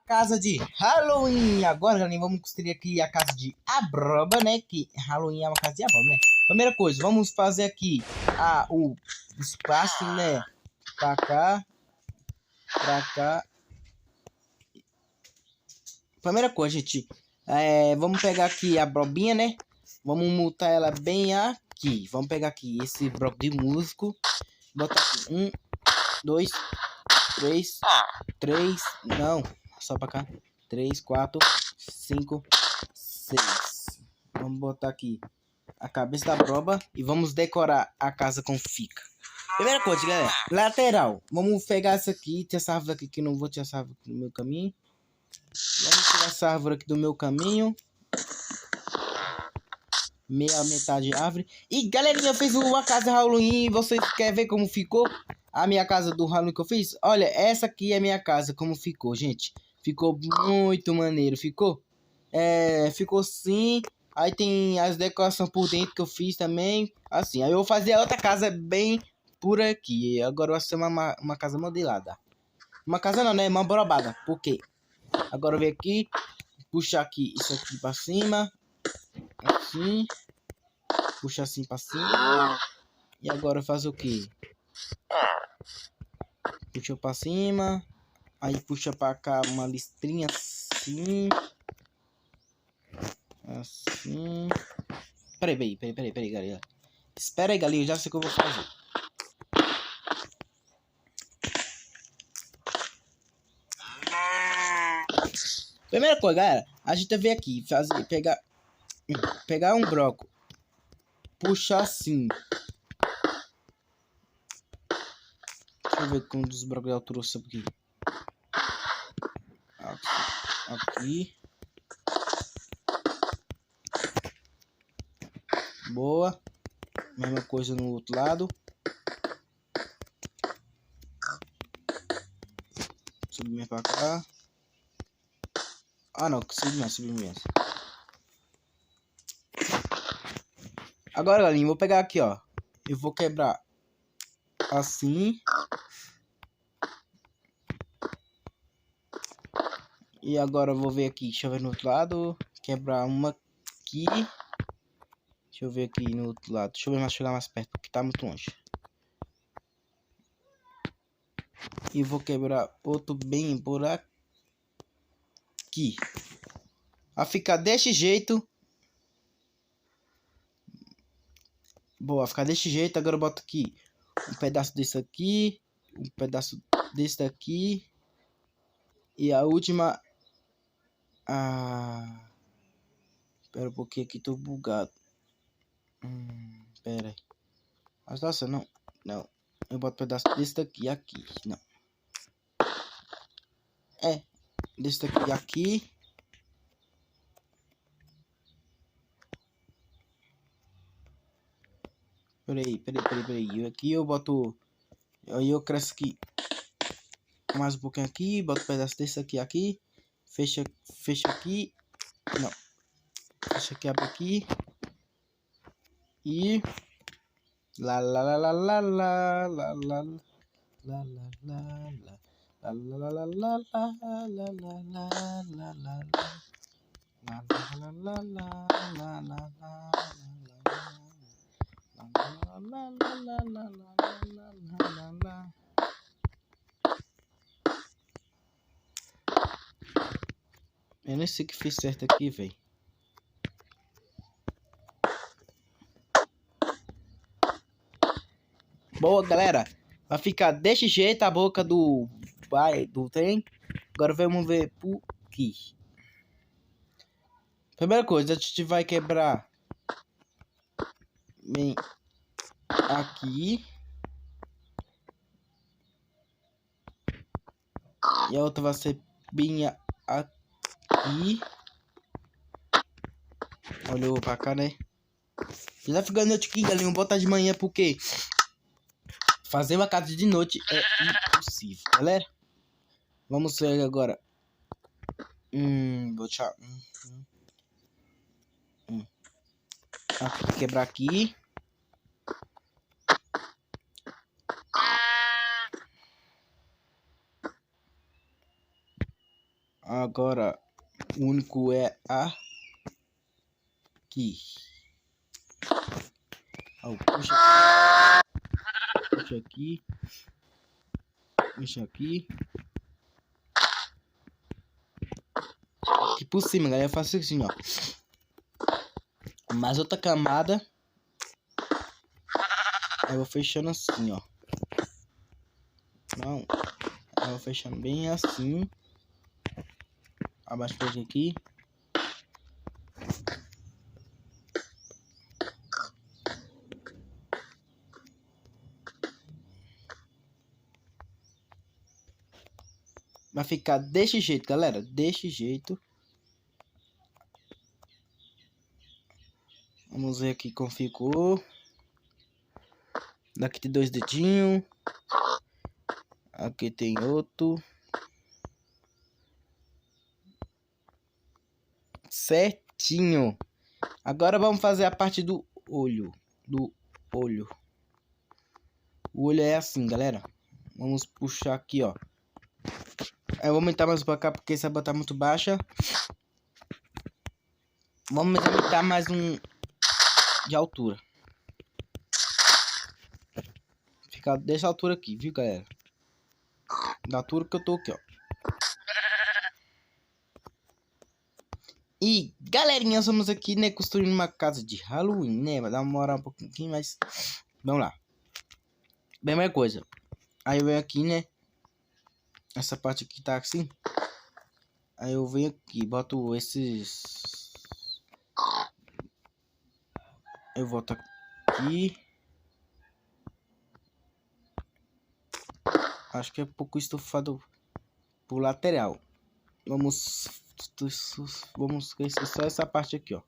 Casa de Halloween. Agora, galera, vamos construir aqui a casa de Abroba, né? Que Halloween é uma casa de Abroba, né? Primeira coisa, vamos fazer aqui o espaço, né? Pra cá. Pra cá. Primeira coisa, gente. Vamos pegar aqui a Brobinha, né? Vamos mutar ela bem aqui. Vamos pegar aqui esse bloco de músico. Botar aqui 1, 2, 3. Não, só pra cá. 3, 4, 5, 6. Vamos botar aqui a cabeça da Broba e vamos decorar a casa com fica. Primeira coisa, galera, lateral. Vamos pegar essa aqui, tem essa árvore aqui que não vou tirar essa árvore aqui no meu caminho. Vamos tirar essa árvore aqui do meu caminho. Metade árvore. E galerinha, eu fiz uma casa Halloween. Vocês querem ver como ficou a minha casa do Halloween que eu fiz? Olha, essa aqui é a minha casa, como ficou, gente. Ficou muito maneiro, ficou? Ficou sim. Aí tem as decorações por dentro que eu fiz também. Assim, aí eu vou fazer a outra casa bem por aqui. Agora vai ser uma casa modelada. Uma casa não, né? Uma borobada. Por quê? Agora eu venho aqui, puxar aqui isso aqui pra cima. Assim. Puxa assim pra cima. E agora faz o quê? Puxa pra cima. Aí puxa pra cá uma listrinha assim. Assim. Peraí, galera. Espera aí, galera. Eu já sei o que eu vou fazer. Primeira coisa, galera. A gente vem aqui. Pegar um bloco. Puxar assim. Deixa eu ver quantos blocos de altura eu trouxe aqui. Aqui. Boa. Mesma coisa no outro lado. Subir mais pra cá. Ah, não. Subir mais. Agora, galerinha, vou pegar aqui, ó. Eu vou quebrar assim. E agora eu vou ver aqui. Deixa eu ver no outro lado. Quebrar uma aqui. Deixa eu ver aqui no outro lado. Deixa eu ver mais chegar mais perto, porque tá muito longe. E vou quebrar outro bem por aqui. Vai ficar desse jeito. Boa, ficar desse jeito. Agora eu boto aqui um pedaço desse aqui. Um pedaço desse daqui. E a última. Espera um pouquinho aqui, tô bugado. Pera aí. Mas nossa, não. Eu boto um pedaço desse daqui aqui. Não. Desse daqui aqui. Peraí. Aqui eu boto. Aí eu cresço aqui. Mais um pouquinho aqui. Boto um pedaço desse aqui. Fecha aqui. Não. Fecha aqui, abre aqui. E. Lá. Eu nem sei o que fiz certo aqui, velho. Boa, galera. Vai ficar desse jeito a boca do trem. Agora vamos ver por aqui. Primeira coisa, a gente vai quebrar bem aqui. E a outra vai ser bem aqui. Olhou pra cá, né? Já ficando noite aqui, galera. Vamos botar de manhã porque fazer uma casa de noite é impossível, galera. Vamos ver agora. Vou deixar. Aqui, quebrar aqui. Agora, o único é aqui. Ó, puxa aqui. Puxa aqui. Aqui por cima, galera. Eu faço assim, ó. Mais outra camada. Aí eu vou fechando assim, ó. Não. Aí eu vou fechando bem assim. Abaixo aqui. Vai ficar desse jeito, galera. Desse jeito. Vamos ver aqui como ficou. Daqui tem 2 dedinhos. Aqui tem outro. Certinho. Agora vamos fazer a parte do olho. O olho é assim, galera. Vamos puxar aqui, ó. Eu vou aumentar mais pra cá porque essa bota tá muito baixa. Vamos aumentar mais um de altura. Ficar dessa altura aqui, viu, galera? Da altura que eu tô aqui, ó. E, galerinha, somos aqui, né, construindo uma casa de Halloween, né? Vai demorar um pouquinho, mas... Vamos lá. Mesma coisa. Aí eu venho aqui, né? Essa parte aqui tá assim. Aí eu venho aqui, boto esses... Eu volto aqui. Acho que é pouco estufado pro lateral. Vamos esquecer só essa parte aqui, ó.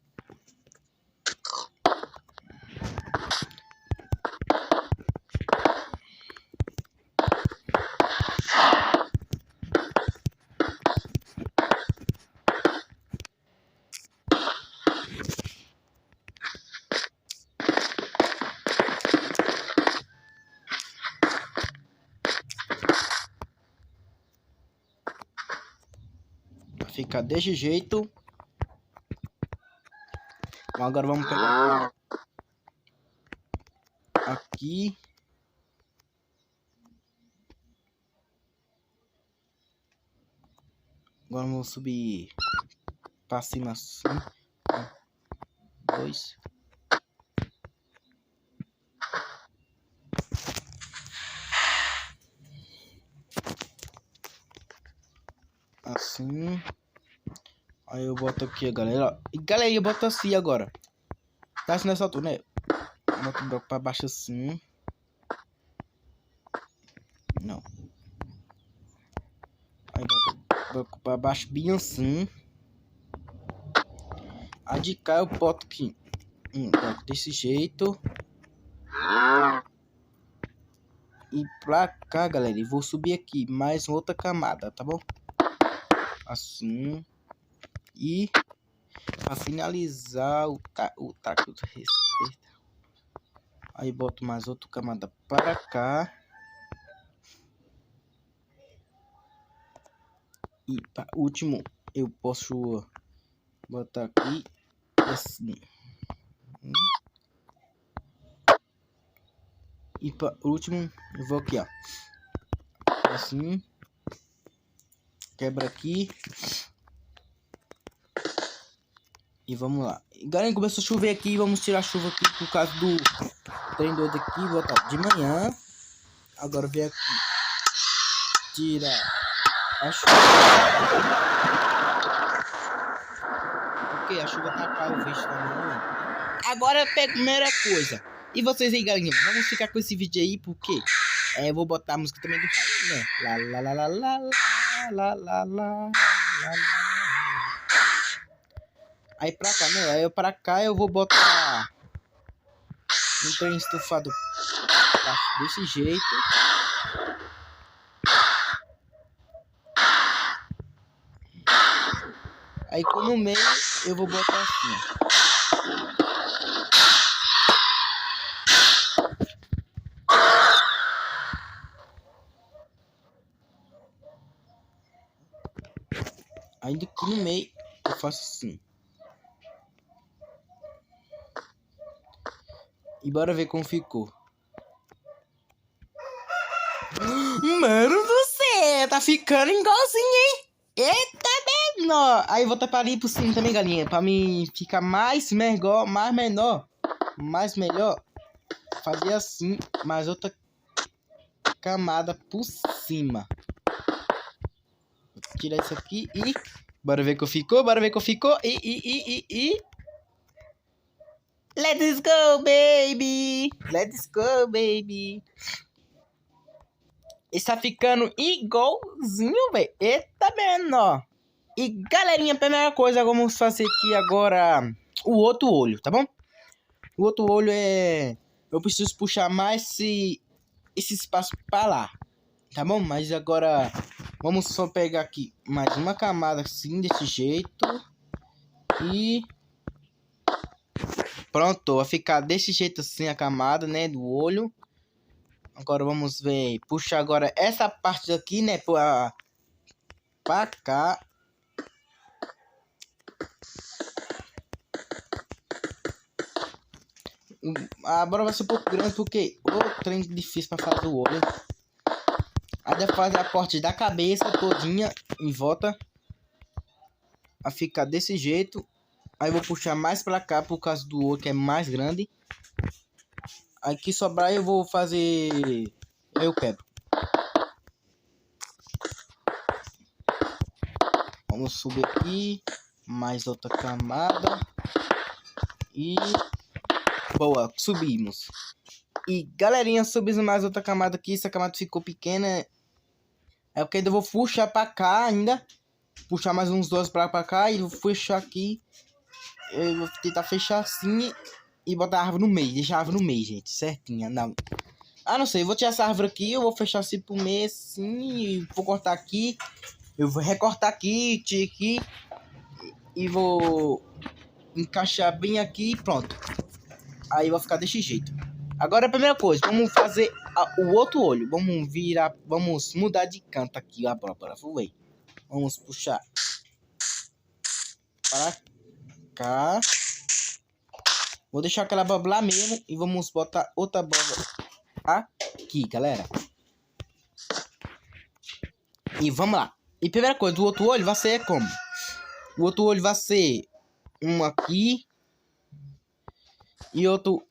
Fica desse jeito. Agora vamos pegar aqui. Agora vamos subir para cima assim. 2. Assim. Aí eu boto aqui, galera. E galera, eu boto assim agora. Tá assim nessa altura, né? Boto o bloco pra baixo assim. Não. Aí boto o bloco pra baixo bem assim. A de cá eu boto aqui. Bloco desse jeito. E pra cá, galera, eu vou subir aqui mais outra camada, tá bom? Assim. E para finalizar o taco do respeito, aí boto mais outra camada para cá. E para último eu posso botar aqui assim. E para último eu vou aqui, ó. Assim. Quebra aqui. E vamos lá. E galera, começou a chover aqui. Vamos tirar a chuva aqui por causa do trem doido aqui. Botar de manhã. Agora vem aqui. Tira a chuva. Ok, a chuva tá cá, o visto também. Agora a primeira coisa. E vocês aí, galerinha? Vamos ficar com esse vídeo aí, porque eu vou botar a música também do Halloween, né? Lá, lá, lá, lá, lá, lá, lá, lá, lá. Aí pra cá, né? Aí pra cá eu vou botar um trem estufado desse jeito. Aí no meio eu vou botar assim, ó. aqui no meio, eu faço assim. E bora ver como ficou. Mano do céu, tá ficando igualzinho, hein? Eita, menor. Aí eu vou tapar ali por cima também, galinha. Pra mim ficar mais melhor, mais melhor. Fazer assim, mais outra camada por cima. Vou tirar isso aqui e... Bora ver como ficou, E... Let's go, baby! Let's go, baby! Está ficando igualzinho, velho. Eita, menor. E, galerinha, a primeira coisa, vamos fazer aqui agora o outro olho, tá bom? O outro olho é... Eu preciso puxar mais esse espaço pra lá, tá bom? Mas agora, vamos só pegar aqui mais uma camada assim, desse jeito. E... Pronto, vai ficar desse jeito assim a camada, né, do olho. Agora vamos ver, puxa agora essa parte aqui, né, pra cá. Agora vai ser um pouco grande porque o trem difícil pra fazer o olho. Aí deve fazer a corte da cabeça todinha em volta. Vai ficar desse jeito. Aí eu vou puxar mais pra cá por causa do olho que é mais grande. Aqui sobrar eu vou fazer... Eu quebro. Vamos subir aqui. Mais outra camada. E... Boa, subimos. E galerinha, subimos mais outra camada aqui. Essa camada ficou pequena. É porque eu vou puxar pra cá ainda. Puxar mais uns dois pra cá. E vou fechar aqui. Eu vou tentar fechar assim. E botar a árvore no meio. Deixar a árvore no meio, gente. Certinha. Não. Ah, não sei. Eu vou tirar essa árvore aqui. Eu vou fechar assim pro meio assim. E vou cortar aqui. Eu vou recortar aqui. Tirar aqui. E vou encaixar bem aqui. E pronto. Aí vai ficar desse jeito. Agora a primeira coisa, vamos fazer o outro olho. Vamos virar, vamos mudar de canto aqui, ó, bora, ver. Vamos puxar para cá. Vou deixar aquela bola lá mesmo e vamos botar outra bola aqui, galera. E vamos lá. E primeira coisa, o outro olho vai ser como? O outro olho vai ser um aqui e outro...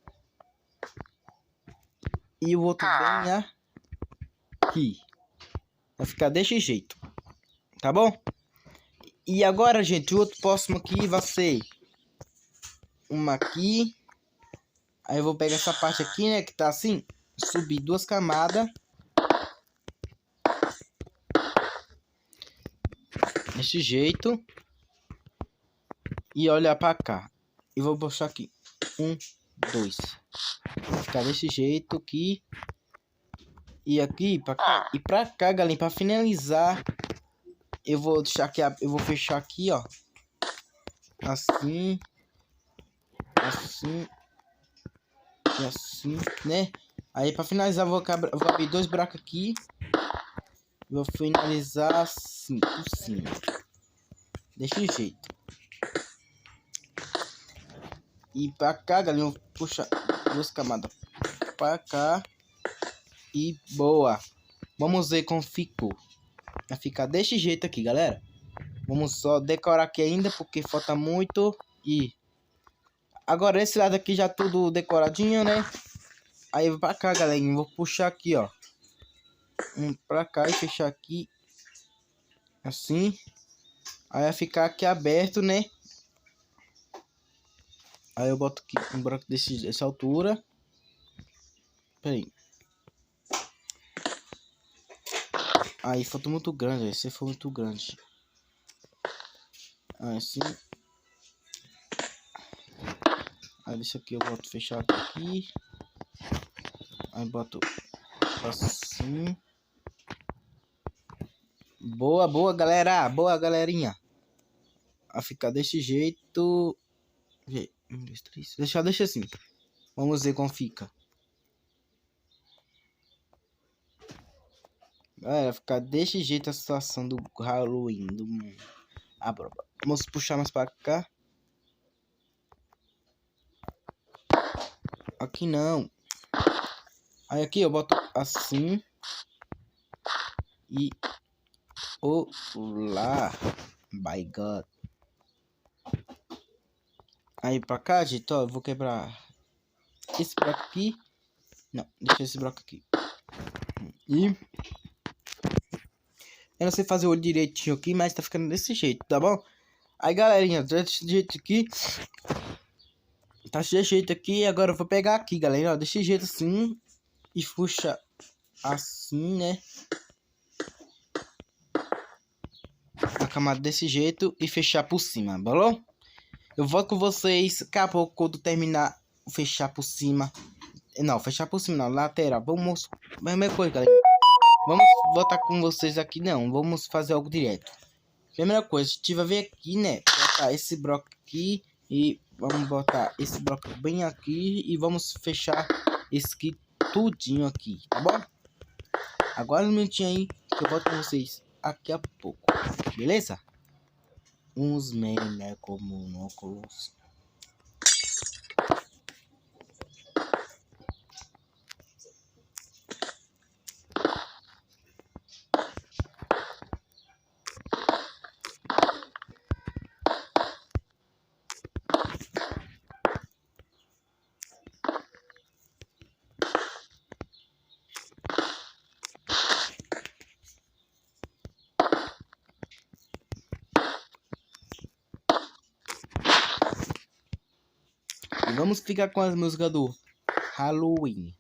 E o outro bem aqui. Vai ficar desse jeito. Tá bom? E agora, gente, o outro próximo aqui vai ser uma aqui. Aí eu vou pegar essa parte aqui, né, que tá assim. Subir duas camadas. Desse jeito. E olhar pra cá. E vou puxar aqui. 1, 2. Vai ficar desse jeito aqui. E aqui pra cá. E pra cá, galera, pra finalizar. Eu vou deixar aqui, eu vou fechar aqui, ó. Assim. Assim. E assim, né? Aí pra finalizar vou abrir dois buracos aqui. Vou finalizar assim, por cima. Desse jeito. E pra cá, galera, eu vou puxar duas camadas pra cá. E boa. Vamos ver como ficou. Vai ficar desse jeito aqui, galera. Vamos só decorar aqui ainda, porque falta muito. E agora esse lado aqui já tudo decoradinho, né? Aí eu vou pra cá, galera. Vou puxar aqui, ó. Pra cá e fechar aqui. Assim. Aí vai ficar aqui aberto, né? Aí eu boto aqui um buraco dessa altura. Pera aí. Aí faltou muito grande. Esse foi muito grande. Assim. Aí isso aqui eu boto fechado aqui. Aí boto assim. Boa, boa, galera. Boa, galerinha. Vai ficar desse jeito. 1, 2, 3. Deixa assim. Vamos ver como fica. Galera, vai ficar desse jeito a situação do Halloween. Vamos puxar mais pra cá. Aqui não. Aí aqui eu boto assim. E... Olá. My God. Aí pra cá, gente, ó, eu vou quebrar esse bloco aqui. Não, deixa esse bloco aqui. E... eu não sei fazer o olho direitinho aqui, mas tá ficando desse jeito, tá bom? Aí, galerinha, desse jeito aqui. Tá desse jeito aqui. Agora eu vou pegar aqui, galera, ó, desse jeito assim. E puxa assim, né? A camada desse jeito e fechar por cima, belão? Eu volto com vocês daqui a pouco quando terminar fechar por cima. Não, fechar por cima não, lateral. Vamos, mesma coisa, galera. Vamos voltar com vocês aqui, não. Vamos fazer algo direto. Primeira coisa, a gente vai ver aqui, né? Botar esse bloco aqui e vamos botar esse bloco bem aqui e vamos fechar esse aqui tudinho aqui, tá bom? Agora um minutinho aí que eu volto com vocês aqui a pouco, beleza? Uns memes, né, como um óculos. E vamos ficar com as músicas do Halloween.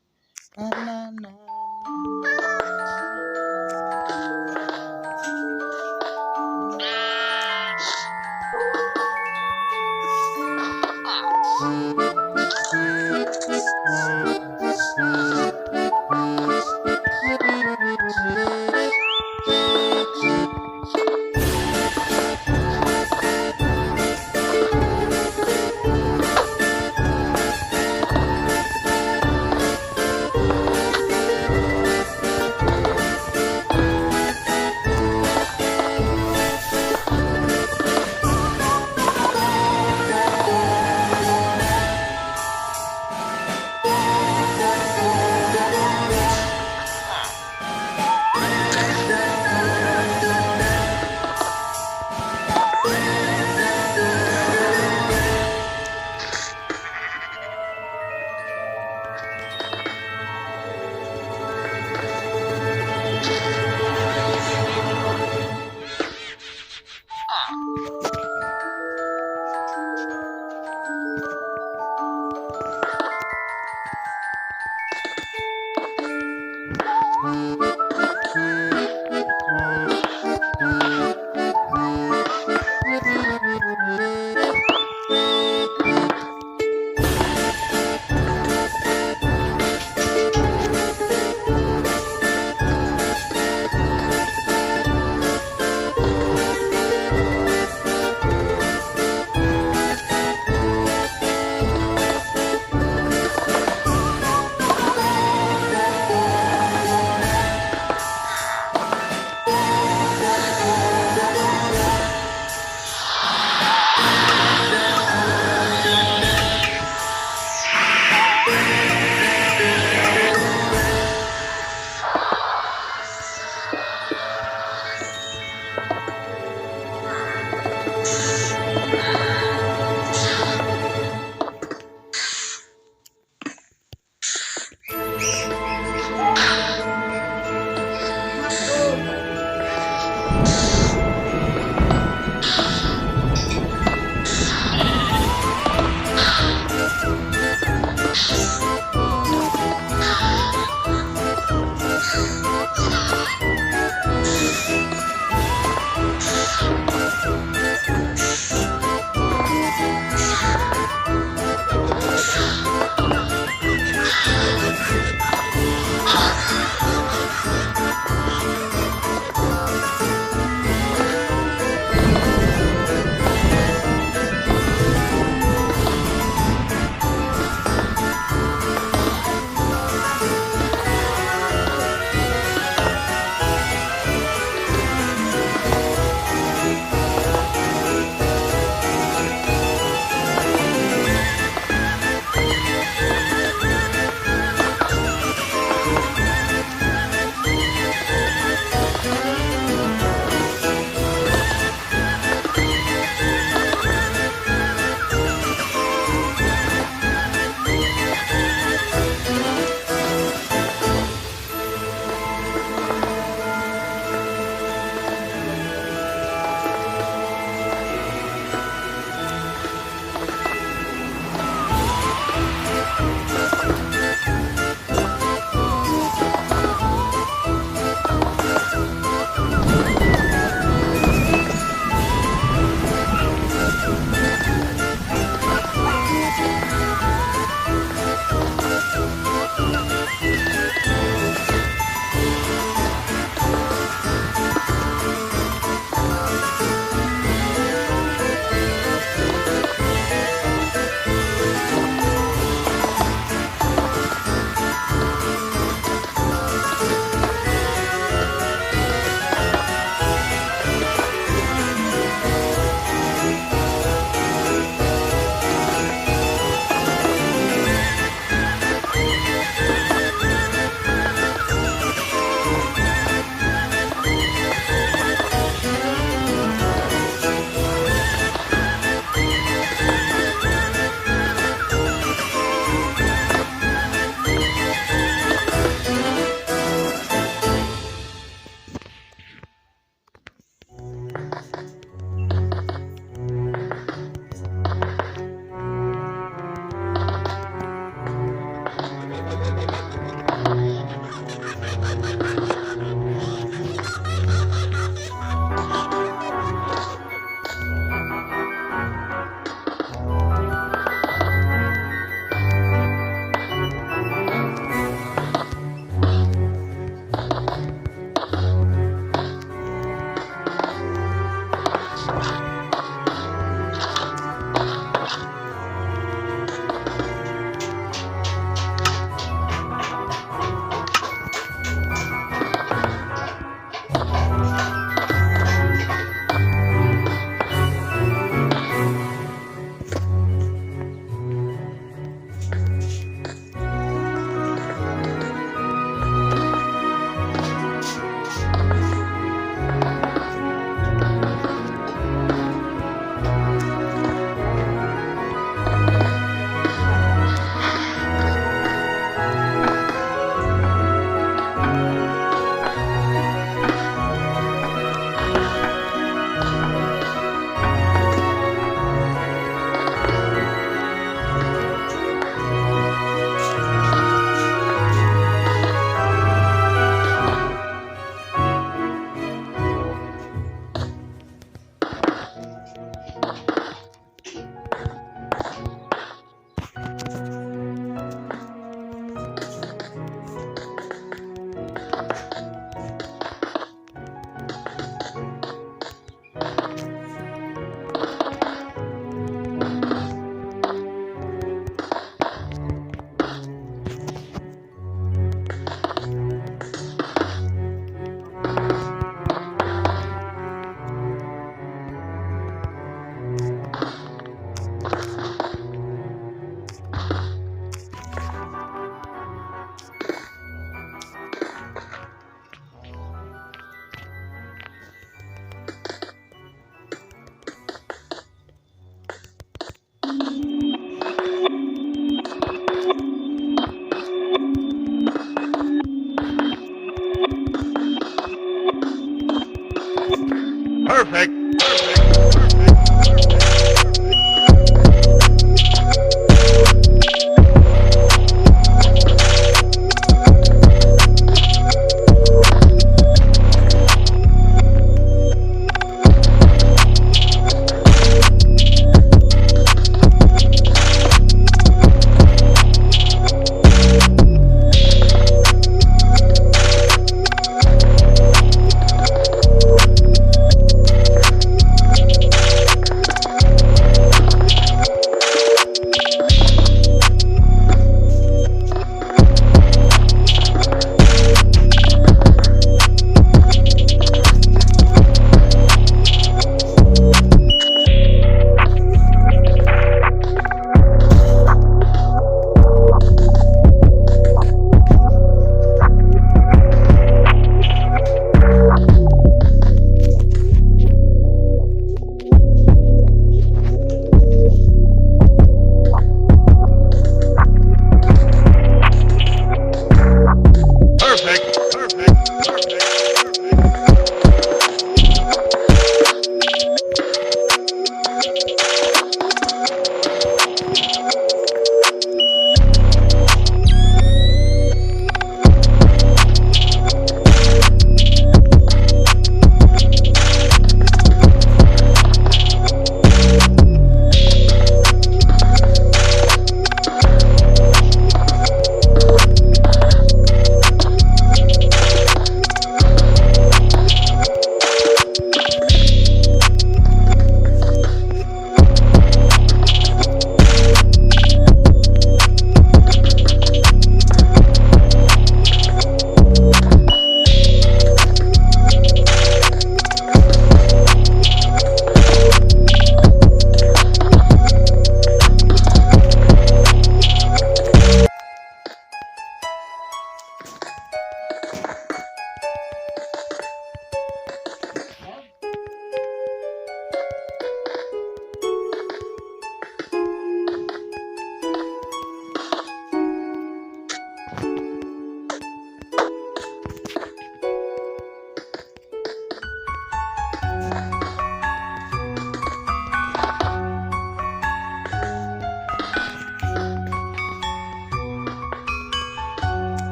Perfect.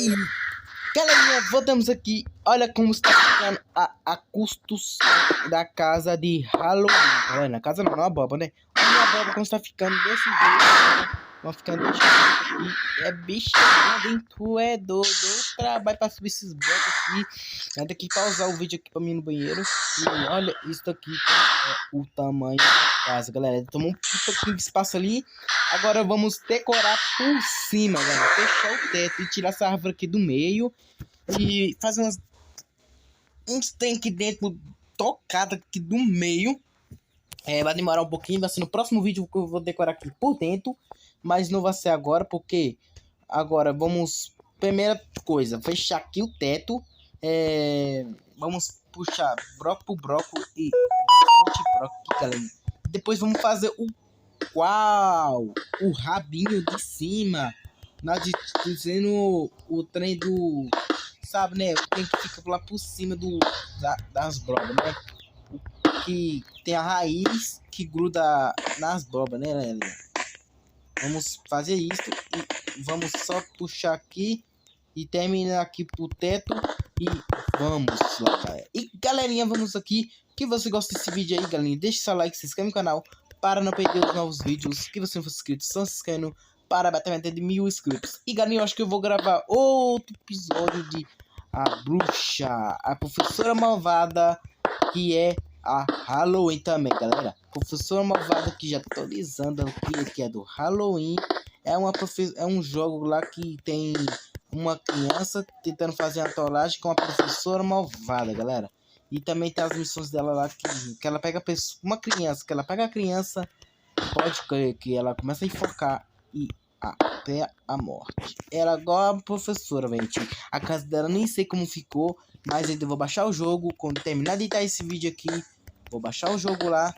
E, galerinha, voltamos aqui. Olha como está ficando a construção da casa de Halloween. Tá vendo? A casa não, a boba, né? Olha a boba como está ficando desse jeito. Né? Vamos ficando desse jeito aqui. É bicho dentro, é do trabalho para subir esses blocos aqui. Eu tenho que pausar o vídeo aqui para mim no banheiro. E olha isso aqui, é o tamanho da casa, galera. Tomou um pouquinho de espaço ali. Agora vamos decorar por cima, galera. Fechar o teto e tirar essa árvore aqui do meio. E fazer uns tanques dentro tocado aqui do meio. Vai demorar um pouquinho, vai ser no próximo vídeo que eu vou decorar aqui por dentro. Mas não vai ser agora, porque agora vamos... Primeira coisa, fechar aqui o teto. Vamos puxar bloco por bloco e bloco aqui, galera. Depois vamos fazer o rabinho de cima. Nós dizendo o trem do... Sabe, né? O trem que fica lá por cima das blocos, né? que tem a raiz que gruda nas brobas, né, galerinha? Vamos fazer isso e vamos só puxar aqui e terminar aqui pro teto e vamos lá, galera. E galerinha, vamos aqui. Que você gosta desse vídeo aí, galerinha, deixa seu like, se inscreve no canal para não perder os novos vídeos. Que você não for inscrito, só se inscrevendo para bater a meta de 1000 inscritos. E galerinha, eu acho que eu vou gravar outro episódio de A Bruxa, a professora malvada, que é a Halloween também, galera. Professora malvada que já tá atualizando o que é do Halloween. É um jogo lá que tem uma criança tentando fazer uma trollagem com a professora malvada, galera. E também tem as missões dela lá que ela pega uma criança, que ela pega a criança, pode crer que ela começa a enfocar e até a morte. Ela agora a professora, gente. A casa dela nem sei como ficou, mas ainda vou baixar o jogo. Quando terminar de editar esse vídeo aqui, vou baixar o jogo lá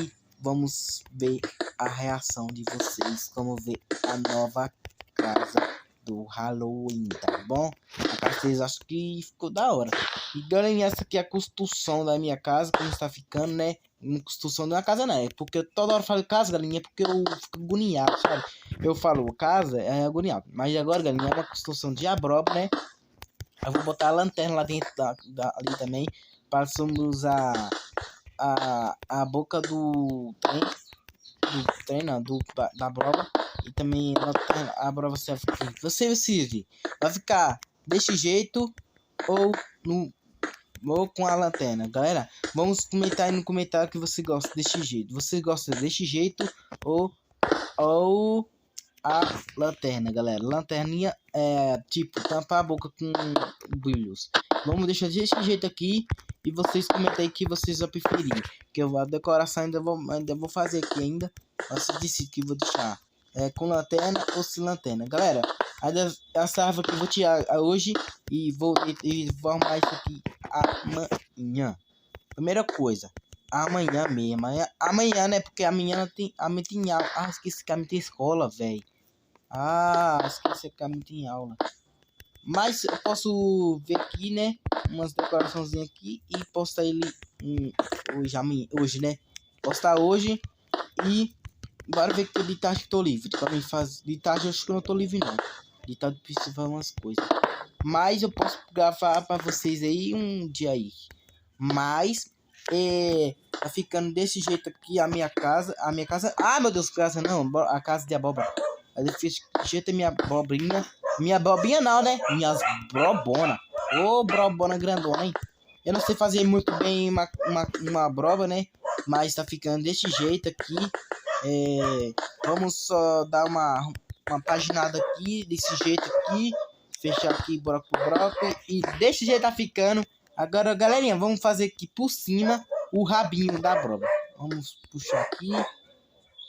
e vamos ver a reação de vocês. Vamos ver a nova casa do Halloween, tá bom? A casa vocês acham que ficou da hora. E galera, essa aqui é a construção da minha casa, como está ficando, né? Construção de uma casa não, é porque toda hora eu falo casa, galinha, é porque eu fico agoniado, sabe? Eu falo casa, é agoniado. Mas agora, galinha, é uma construção de abroba, né? Eu vou botar a lanterna lá dentro ali também, para somos a boca do trem, não, da brova. E também a brova serve aqui. Você decide, vai ficar desse jeito ou com a lanterna. Galera, vamos comentar aí no comentário que você gosta desse jeito. Você gosta desse jeito ou a lanterna, galera. Lanterninha é tipo tampar a boca com brilhos. Vamos deixar desse jeito aqui e vocês comentem aí que vocês vão preferir. Que eu a decoração ainda vou fazer aqui ainda. Você disse que vou deixar com lanterna ou sem lanterna, galera. Essa árvore que eu vou tirar hoje e vou arrumar isso aqui amanhã. Primeira coisa, amanhã mesmo. Amanhã, né? Porque amanhã tem aula. Ah, esqueci que amanhã tem escola, velho. Ah, esqueci que amanhã tem aula. Mas eu posso ver aqui, né? Umas decoraçãozinhas aqui e postar ele hoje, né? Postar hoje e bora ver que de tarde que tô livre. Também de tarde eu acho que eu não tô livre não. De tarde eu preciso fazer umas coisas. Mas eu posso gravar pra vocês aí um dia aí. Mas tá ficando desse jeito aqui a minha casa. Ah, meu Deus, casa não. A casa de abóbora. Aí eu fiz desse jeito a minha abobrinha. Minha abobrinha não, né? Minhas brobona. Ô, brobona grandona, hein? Eu não sei fazer muito bem uma broba, né? Mas tá ficando desse jeito aqui. Vamos só dar uma paginada aqui, desse jeito aqui. Fechar aqui broco por broco. E desse jeito tá ficando. Agora, galerinha, vamos fazer aqui por cima o rabinho da broba. Vamos puxar aqui.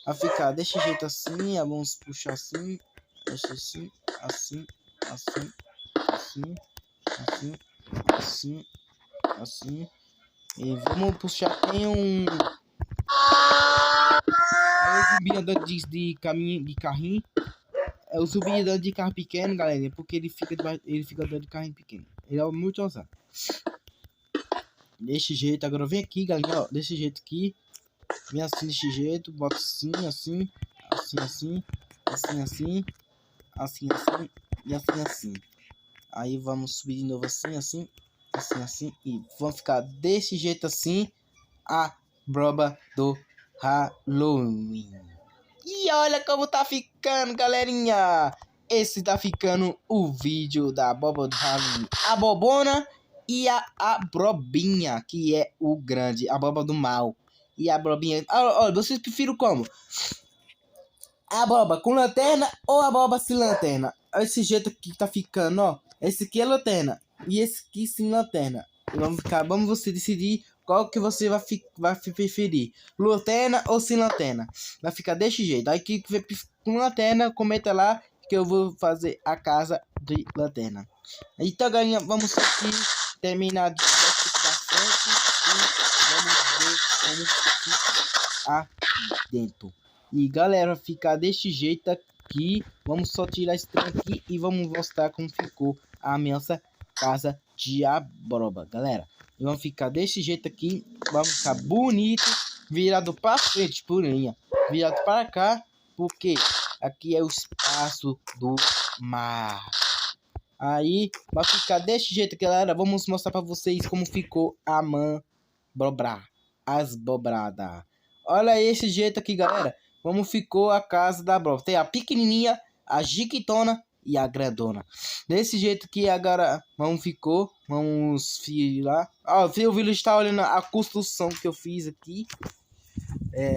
Vai ficar desse jeito assim. Vamos puxar assim. Deixa assim, assim, assim, assim, assim, assim, assim. E vamos puxar. Tem um zumbi andando de caminho, de carrinho. É o zumbi andando de carro pequeno, galera, porque ele fica andando de carrinho pequeno. Ele é muito ousado. Desse jeito, agora vem aqui, galera, ó, desse jeito aqui. Vem assim, desse jeito, bota assim, assim, assim, assim, assim, assim, assim, assim e assim, assim. Aí vamos subir de novo assim, assim, assim, assim. E vamos ficar desse jeito assim, a broba do Halloween. E olha como tá ficando, galerinha. Esse tá ficando o vídeo da boba do Halloween. A bobona e a brobinha, que é o grande, a boba do mal. E a brobinha... Olha, vocês preferem como? A boba com lanterna ou a boba sem lanterna? Esse jeito aqui que tá ficando, ó. Esse aqui é lanterna. E esse aqui sem lanterna. Vamos você decidir qual que você vai preferir. Lanterna ou sem lanterna. Vai ficar desse jeito. Aí que com lanterna, comenta lá que eu vou fazer a casa de lanterna. Então, galerinha, vamos aqui terminar de frente e vamos ver como fica aqui dentro. E galera, ficar desse jeito aqui. Vamos só tirar esse trem aqui e vamos mostrar como ficou a nossa casa de abóbora, galera. E vamos ficar desse jeito aqui. Vamos ficar bonito. Virado pra frente, por linha. Virado para cá. Porque aqui é o espaço do mar. Aí vai ficar desse jeito, galera. Vamos mostrar pra vocês como ficou a manobra. As bobradas. Olha esse jeito aqui, galera. Como ficou a casa da Bro. Tem a pequenininha, a jiquitona e a grandona. Desse jeito que agora vamos ficou. Vamos filar. Ó, o vídeo está olhando a construção que eu fiz aqui.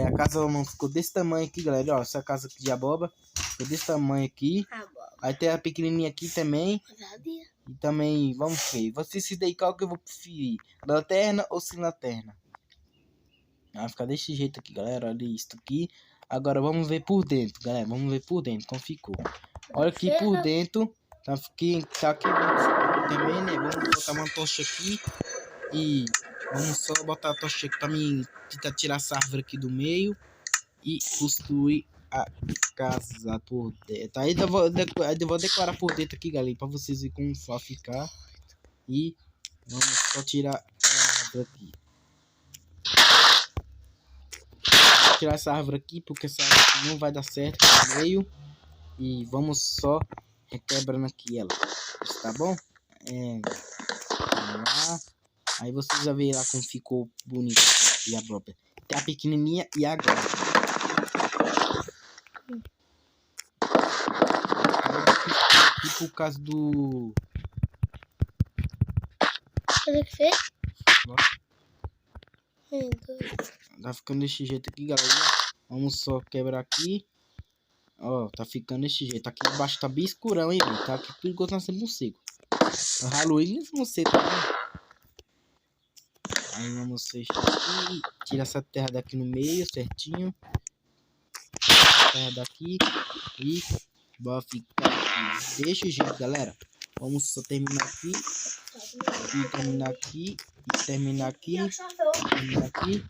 A casa da mamãe ficou desse tamanho aqui, galera. Ó, essa casa aqui de abóbora ficou desse tamanho aqui. Aí tem a pequenininha aqui também. E também, vamos ver. Você se daí qual que eu vou preferir? Lanterna ou sem lanterna? Vai ficar desse jeito aqui, galera. Olha isso aqui. Agora vamos ver por dentro, galera. Vamos ver por dentro como ficou. Olha aqui por dentro. Tá aqui também, né? Vamos botar uma tocha aqui. E vamos só botar a tocha aqui pra mim tentar tirar essa árvore aqui do meio. E construir a casa por dentro. Aí eu vou decorar por dentro aqui, galera. Pra vocês verem como vai ficar. E vamos só tirar a árvore aqui. Tirar essa árvore aqui, porque essa árvore aqui não vai dar certo no meio. E vamos só requebrando aqui ela, tá bom? Vamos lá. Aí vocês já verão como ficou bonito a própria. Tem a pequenininha e a grande. Aqui por causa do... Olha que fez? Tá ficando desse jeito aqui, galera. Vamos só quebrar aqui. Ó, tá ficando desse jeito. Aqui embaixo tá bem escurão, hein, velho. Tá aqui perigoso nós ser morcego. O Halloween é morcego, tá vendo? Aí vamos fechar aqui. Tira essa terra daqui no meio, certinho. Essa terra daqui. E vai ficar aqui. Deixa o jeito, galera. Vamos só terminar aqui. E terminar aqui. E terminar aqui. Terminar aqui.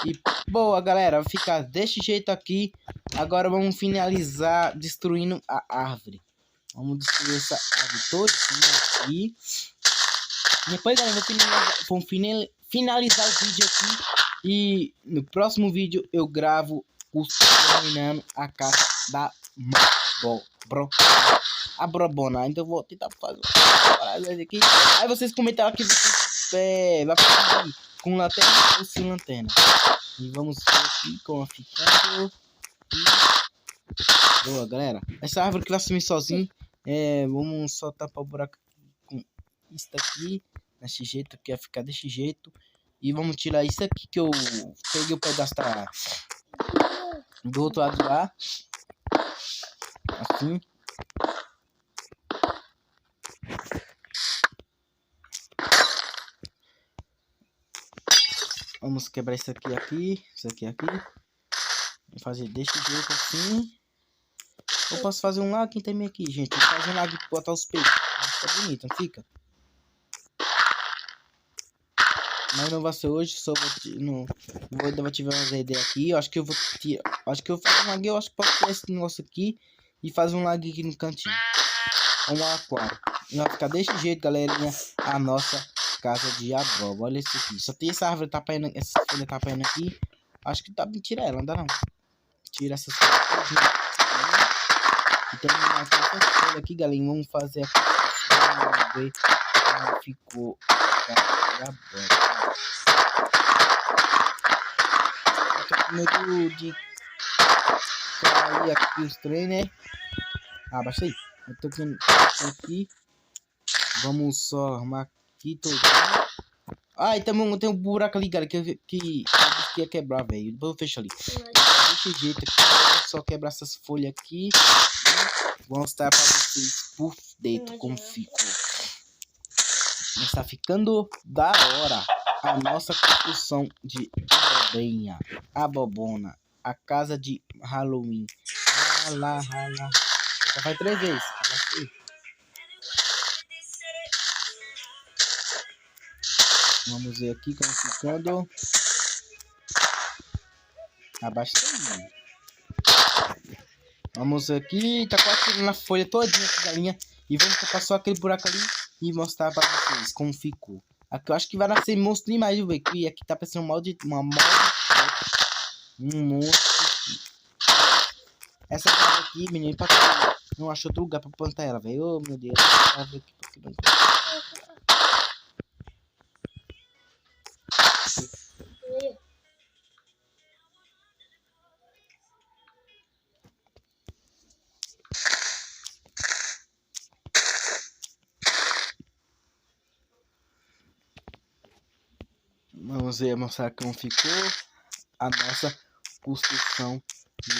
E boa, galera, vai ficar desse jeito aqui. Agora vamos finalizar destruindo a árvore. Vamos destruir essa árvore todinha aqui. Depois, galera, vamos finalizar o vídeo aqui. E no próximo vídeo eu gravo terminando a casa da Brobona. Ainda então vou tentar fazer aqui. Aí vocês comentaram aqui vai fazer com lanterna ou sem lanterna. E vamos ver aqui como ficando. Boa, galera. Essa árvore que vai sumir sozinho. Vamos só tapar o buraco com isso aqui. Desse jeito, que vai ficar desse jeito. E vamos tirar isso aqui que eu peguei o pedaço do outro lado lá. Assim. Vamos quebrar isso aqui, isso aqui. Vou fazer desse jeito assim. Eu posso fazer um lago também aqui, gente. Vou fazer um lago e botar os peixes. Fica bonito, não fica? Mas não vai ser hoje, só vou tiver umas ideias aqui. Eu acho que eu vou fazer um lago. Eu acho que pode ter esse negócio aqui e fazer um lago aqui no cantinho. Um aquário. E vai ficar desse jeito, galerinha. A nossa casa de abóbora. Olha isso aqui. Só tem essa árvore tapando, essa folha tapando aqui. Acho que tá bem. Tira ela, não dá não. Tira essas folhas. E terminar aqui essa folha aqui, galerinha. Vamos fazer aqui. Vamos ver como ficou a casa de abóbora. Eu tô com medo de cair aqui os trem, né? Baixa aí. Eu tô aqui. Vamos só arrumar aqui todo. E também tem um buraco ali, galera, que ia quebrar, velho. Depois eu fecho ali. Desse jeito aqui. Só quebrar essas folhas aqui. E vou mostrar pra vocês por dentro como ficou. Está ficando da hora a nossa construção de abobona. A casa de Halloween. Rala. Já faz 3 vezes. Vamos ver aqui como ficando. Abaixa aí. Vamos aqui. Tá quase tirando a folha todinha aqui, galinha. E vamos tapar só aquele buraco ali e mostrar para vocês como ficou Aqui eu acho que vai nascer monstro demais, viu, velho? E aqui tá parecendo uma um monstro. Essa casa aqui, menino, pra cá. Não achou outro lugar pra plantar ela, velho. Oh, meu Deus. Vamos ver, mostrar como ficou a nossa construção de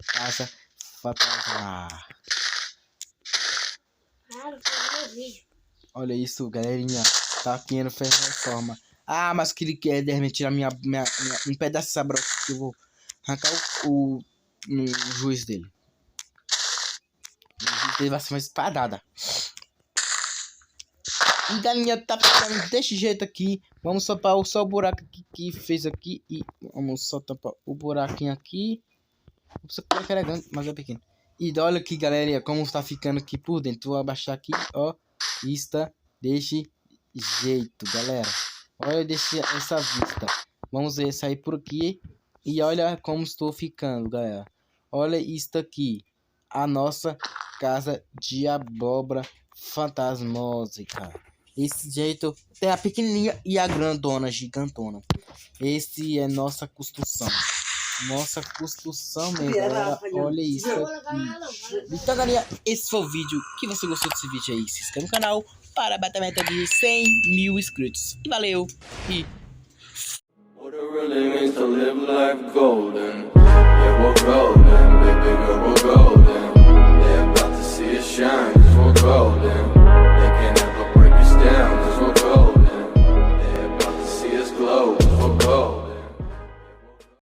casa fantasma. Olha isso, galerinha. Tá querendo fazer reforma. Ah, mas que ele quer de repente tirar um pedaço de sabrosa que eu vou arrancar o juiz dele. O juiz dele vai ser uma espadada. E galinha tá ficando desse jeito aqui. Vamos só tampar só o buraco que fez aqui. E vamos só tampar o buraquinho aqui. Você pode carregando, mas é pequeno. E olha aqui, galera, como tá ficando aqui por dentro. Vou abaixar aqui, ó. Está desse jeito, galera. Olha essa vista. Vamos ver sair por aqui. E olha como estou ficando, galera. Olha isso aqui. A nossa casa de abóbora fantasmosa, cara. Esse jeito tem a pequenininha e a grandona, gigantona. Esse é nossa construção. Nossa construção mesmo, galera. Olha isso aqui. Então, galera, esse foi o vídeo. Que você gostou desse vídeo aí, se inscreve no canal para bater a meta de 100 mil inscritos. E valeu! E...